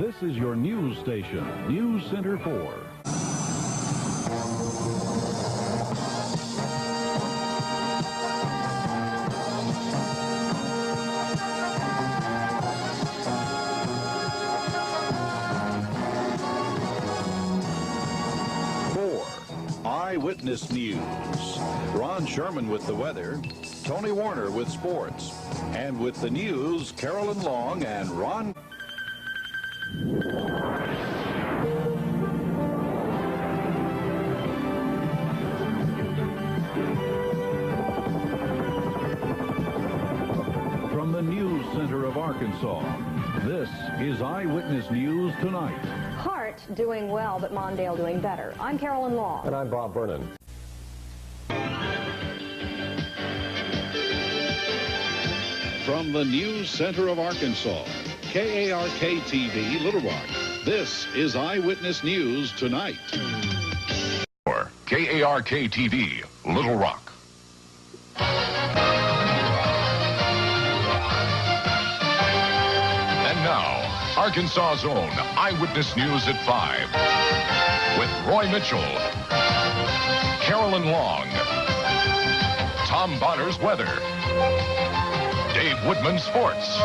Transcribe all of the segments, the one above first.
This is your news station, News Center 4. Eyewitness News. Ron Sherman with the weather, Tony Warner with sports, and with the news, Carolyn Long and Ron. From the News Center of Arkansas, this is Eyewitness News Tonight. Hart doing well, but Mondale doing better. I'm Carolyn Long. And I'm Bob Vernon. From the News Center of Arkansas, KARK-TV, Little Rock, this is Eyewitness News Tonight. KARK-TV, Little Rock. And now, Arkansas's own Eyewitness News at 5 with Roy Mitchell, Carolyn Long, Tom Bonner's weather, Dave Woodman sports,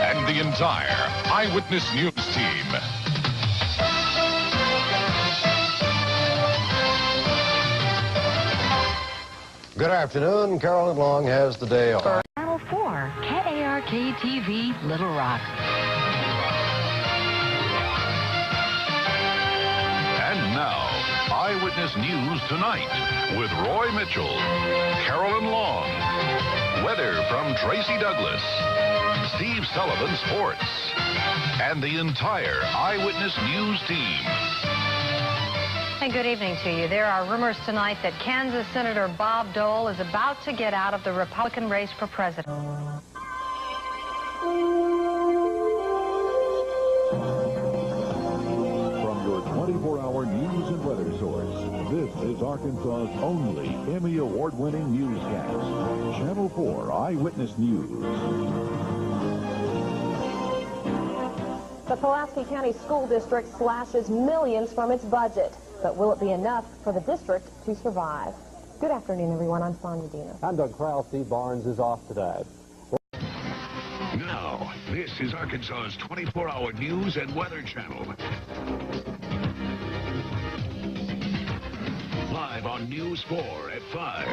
and the entire Eyewitness News team. Good afternoon. Carolyn Long has the day off. Channel 4, KARK-TV, Little Rock. And now, Eyewitness News Tonight with Roy Mitchell, Carolyn Long, weather from Tracy Douglas, Steve Sullivan sports, and the entire Eyewitness News team. And good evening to you. There are rumors tonight that Kansas Senator Bob Dole is about to get out of the Republican race for president. From your 24-hour news and weather source, this is Arkansas's only Emmy Award-winning newscast, Channel 4 Eyewitness News. The Pulaski County School District slashes millions from its budget. But will it be enough for the district to survive? Good afternoon, everyone. I'm Sonia Dina. I'm Doug Krause. Steve Barnes is off today. Now, this is Arkansas's 24-hour news and weather channel. Live on News 4 at 5.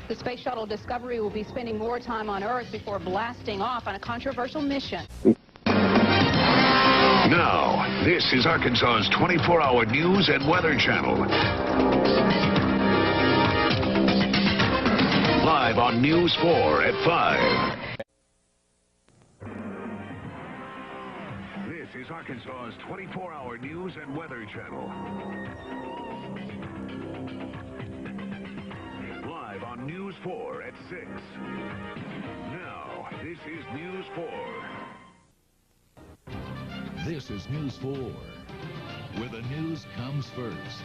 The Space Shuttle Discovery will be spending more time on Earth before blasting off on a controversial mission. Now, this is Arkansas's 24-hour news and weather channel. Live on News 4 at 5. This is Arkansas's 24-hour news and weather channel. Live on News 4 at 6. Now, this is News 4. This is News 4, where the news comes first.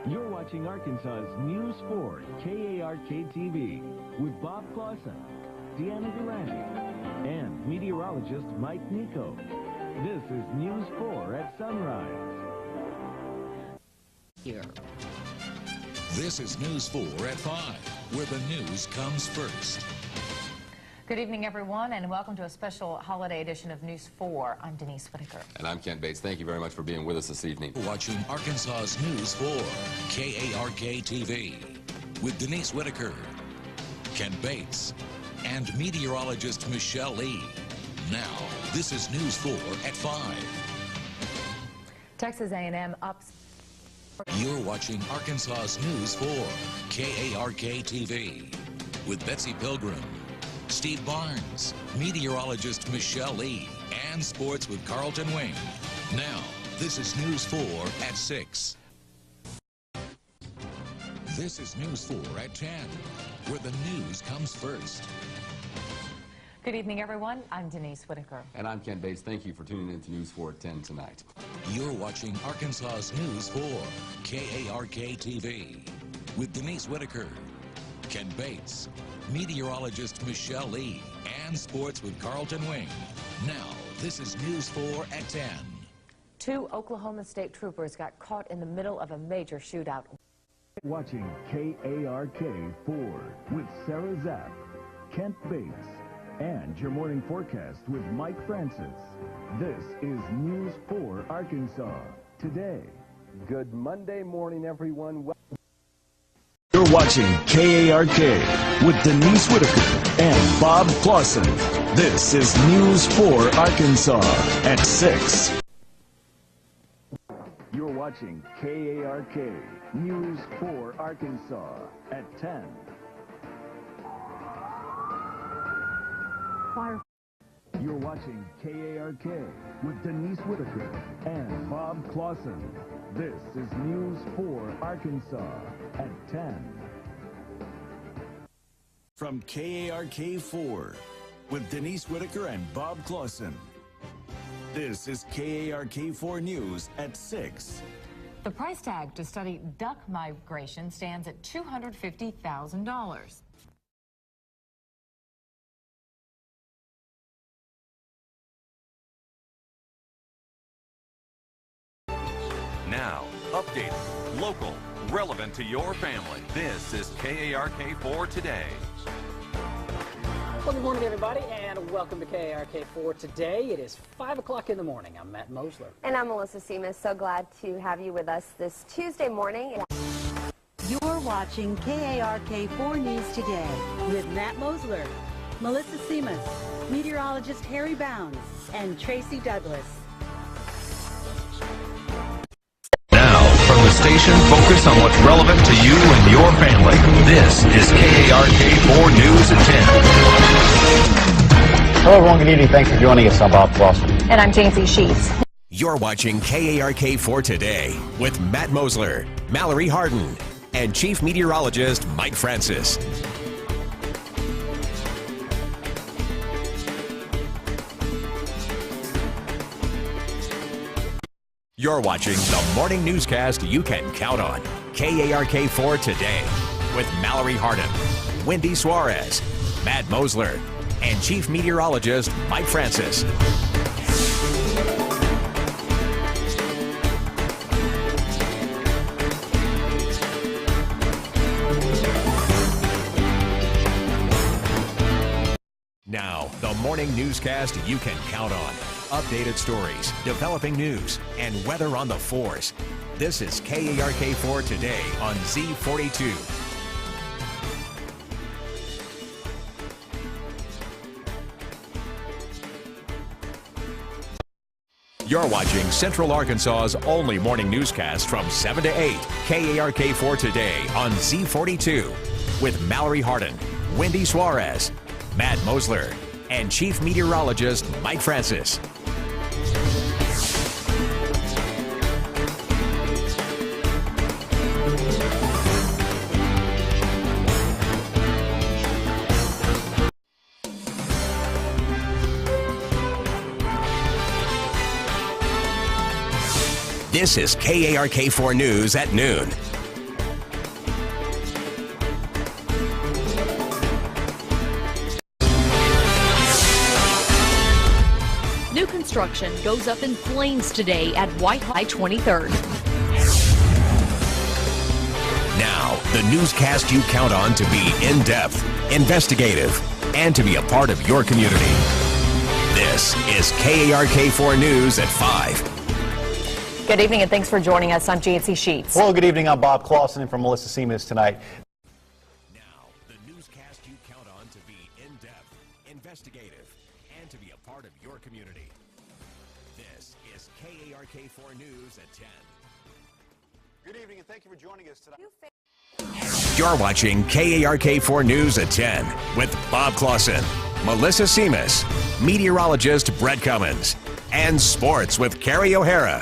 You're watching Arkansas's News 4, KARK-TV, with Bob Clausen, Deanna Durante, and meteorologist Mike Nico. This is News 4 at sunrise. Here. This is News 4 at 5, where the news comes first. Good evening, everyone, and welcome to a special holiday edition of News 4. I'm Denise Whitaker. And I'm Ken Bates. Thank you very much for being with us this evening. Watching Arkansas's News 4, KARK-TV, with Denise Whitaker, Ken Bates, and meteorologist Michelle Lee. Now, this is News 4 at 5. Texas A&M ups. You're watching Arkansas's News 4, KARK-TV, with Betsy Pilgrim, Steve Barnes, meteorologist Michelle Lee, and sports with Carlton Wing. Now, this is News 4 at 6. This is News 4 at 10, where the news comes first. Good evening, everyone. I'm Denise Whitaker. And I'm Ken Bates. Thank you for tuning in to News 4 at 10 tonight. You're watching Arkansas's News 4, KARK-TV, with Denise Whitaker, Ken Bates, meteorologist Michelle Lee, and sports with Carlton Wing. Now, this is News 4 at 10. 2 Oklahoma State troopers got caught in the middle of a major shootout. Watching KARK-4 with Sarah Zapp, Kent Bates, and your morning forecast with Mike Francis. This is News 4 Arkansas today. Good Monday morning, everyone. You're watching KARK with Denise Whitaker and Bob Clausen. This is News 4 Arkansas at 6. You're watching KARK News 4 Arkansas at 10. You're watching KARK with Denise Whitaker and Bob Clausen. This is News 4 Arkansas at 10. From KARK-4 with Denise Whitaker and Bob Clausen. This is KARK-4 News at 6. The price tag to study duck migration stands at $250,000. Now, updated, local, relevant to your family. This is KARK-4 Today. Well, good morning, everybody, and welcome to KARK-4 Today. It is 5 o'clock in the morning. I'm Matt Mosler. And I'm Melissa Seamus. So glad to have you with us this Tuesday morning. You're watching KARK-4 News Today with Matt Mosler, Melissa Seamus, meteorologist Harry Bounds, and Tracy Douglas. From the station focused on what's relevant to you and your family, this is KARK-4 News at 10. Hello, everyone. Good evening. Thanks for joining us. I'm Bob Clausen. And I'm Jancy Sheets. You're watching KARK-4 Today with Matt Mosler, Mallory Harden, and Chief Meteorologist Mike Francis. You're watching the morning newscast you can count on. KARK-4 Today with Mallory Harden, Wendy Suarez, Matt Mosler, and Chief Meteorologist Mike Francis. Now, the morning newscast you can count on. Updated stories, developing news, and weather on the fours. This is KARK-4 Today on Z42. You're watching Central Arkansas's only morning newscast from 7 to 8. KARK-4 Today on Z42 with Mallory Harden, Wendy Suarez, Matt Mosler, and Chief Meteorologist Mike Francis. This is KARK-4 News at noon. New construction goes up in flames today at Whitehall 23rd. Now, the newscast you count on to be in-depth, investigative, and to be a part of your community. This is KARK-4 News at 5. Good evening and thanks for joining us. I'm Jancy Sheets. Well, good evening. I'm Bob Clausen and from Melissa Seamus tonight. Now, the newscast you count on to be in-depth, investigative, and to be a part of your community. This is KARK-4 News at 10. Good evening and thank you for joining us tonight. You're watching KARK-4 News at 10 with Bob Clausen, Melissa Seamus, meteorologist Brett Cummins, and sports with Carrie O'Hara.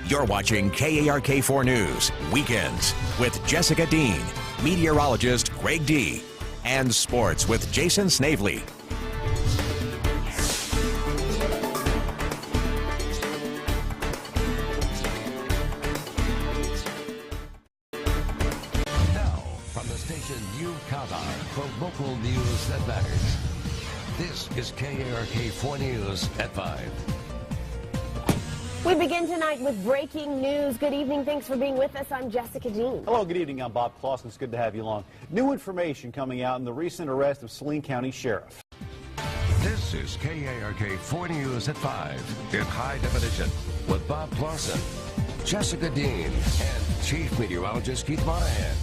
You're watching KARK-4 News Weekends with Jessica Dean, meteorologist Greg D., and sports with Jason Snavely. station you count on for local news that matters. This is KARK 4 News at 5. We begin tonight with breaking news. Good evening. Thanks for being with us. I'm Jessica Dean. Hello, good evening. I'm Bob Clausen. It's good to have you along. New information coming out in the recent arrest of Saline County Sheriff. This is KARK 4 News at 5 in high definition with Bob Clausen, Jessica Dean, and Chief Meteorologist Keith Monahan.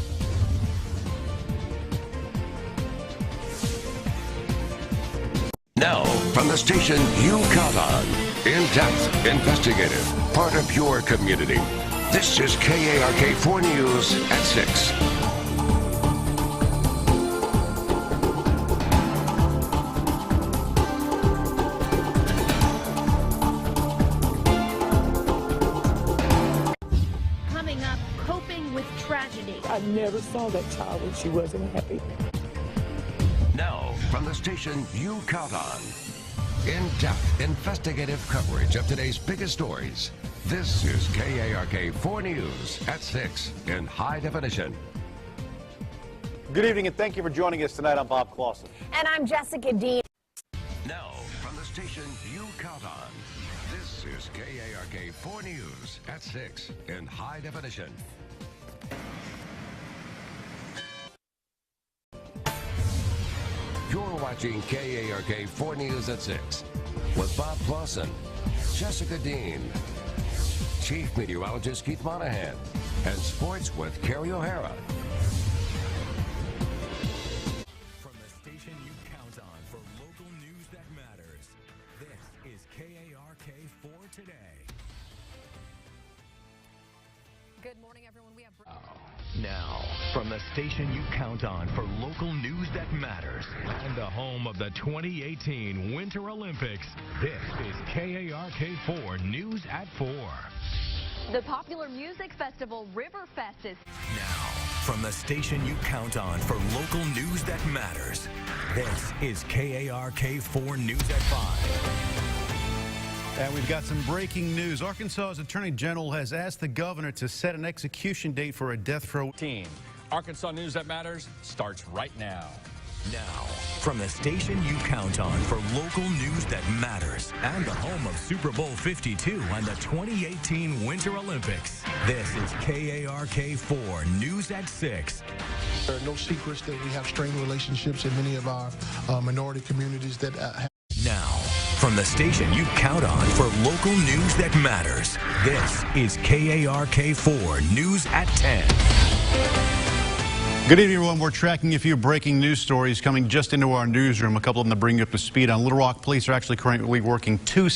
Now, from the station you count on, in-depth, investigative, part of your community. This is KARK 4 News at 6. Coming up, coping with tragedy. I never saw that child when she wasn't happy. Now, from the station you count on, in-depth investigative coverage of today's biggest stories. This is KARK 4 News at 6 in high definition. Good evening and thank you for joining us tonight. I'm Bob Clausen. And I'm Jessica Dean. Now, from the station you count on, this is KARK 4 News at 6 in high definition. You're watching KARK 4 News at 6 with Bob Clausen, Jessica Dean, Chief Meteorologist Keith Monahan, and Sports with Carrie O'Hara. From the station you count on for local news that matters, this is KARK 4 Today. Good morning, everyone. We have... Now, from the station you count on for local news that matters and the home of the 2018 Winter Olympics, this is KARK 4 News at 4. The popular music festival Riverfest is... Now, from the station you count on for local news that matters, this is KARK 4 News at 5. And we've got some breaking news. Arkansas's Attorney General has asked the governor to set an execution date for a death row. Arkansas News That Matters starts right now. Now, from the station you count on for local news that matters and the home of Super Bowl 52 and the 2018 Winter Olympics, this is KARK 4 News at 6. There are no secrets that we have strained relationships in many of our minority communities that have. Now, from the station you count on for local news that matters, this is KARK 4 News at 10. Good evening, everyone. We're tracking a few breaking news stories coming just into our newsroom. A couple of them to bring you up to speed on. Little Rock police are actually currently working 2